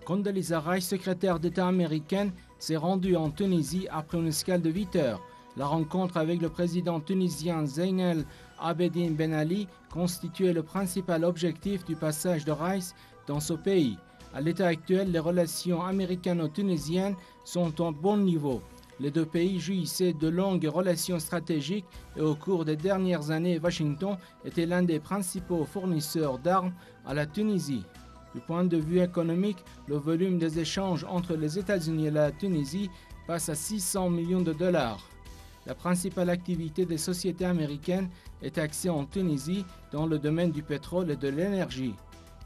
Condoleezza Rice, secrétaire d'État américaine, s'est rendue en Tunisie après une escale de 8 heures. La rencontre avec le président tunisien Zine El Abidine Ben Ali constituait le principal objectif du passage de Rice dans ce pays. À l'état actuel, les relations américano-tunisiennes sont au bon niveau. Les deux pays jouissaient de longues relations stratégiques et au cours des dernières années, Washington était l'un des principaux fournisseurs d'armes à la Tunisie. Du point de vue économique, le volume des échanges entre les États-Unis et la Tunisie passe à 600 millions de dollars. La principale activité des sociétés américaines est axée en Tunisie dans le domaine du pétrole et de l'énergie.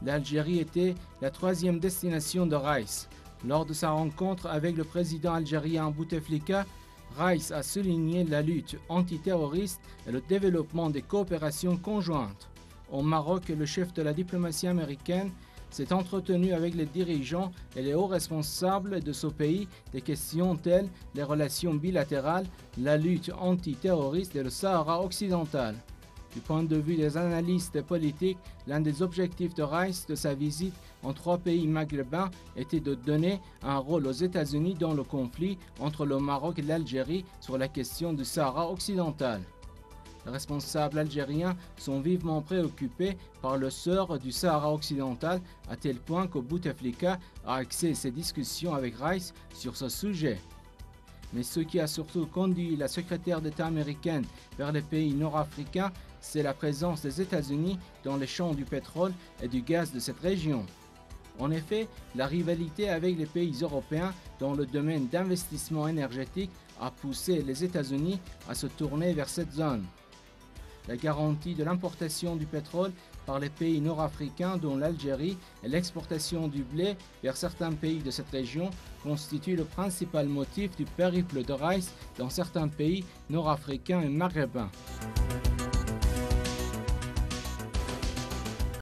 L'Algérie était la troisième destination de Rice. Lors de sa rencontre avec le président algérien Bouteflika, Rice a souligné la lutte antiterroriste et le développement des coopérations conjointes. Au Maroc, le chef de la diplomatie américaine s'est entretenu avec les dirigeants et les hauts responsables de ce pays des questions telles les relations bilatérales, la lutte antiterroriste et le Sahara occidental. Du point de vue des analystes politiques, l'un des objectifs de Rice de sa visite en 3 pays maghrébins était de donner un rôle aux États-Unis dans le conflit entre le Maroc et l'Algérie sur la question du Sahara occidental. Les responsables algériens sont vivement préoccupés par le sort du Sahara occidental à tel point que Bouteflika a axé ses discussions avec Rice sur ce sujet. Mais ce qui a surtout conduit la secrétaire d'État américaine vers les pays nord-africains, c'est la présence des États-Unis dans les champs du pétrole et du gaz de cette région. En effet, la rivalité avec les pays européens dans le domaine d'investissement énergétique a poussé les États-Unis à se tourner vers cette zone. La garantie de l'importation du pétrole par les pays nord-africains dont l'Algérie et l'exportation du blé vers certains pays de cette région constituent le principal motif du périple de Rice dans certains pays nord-africains et maghrébins.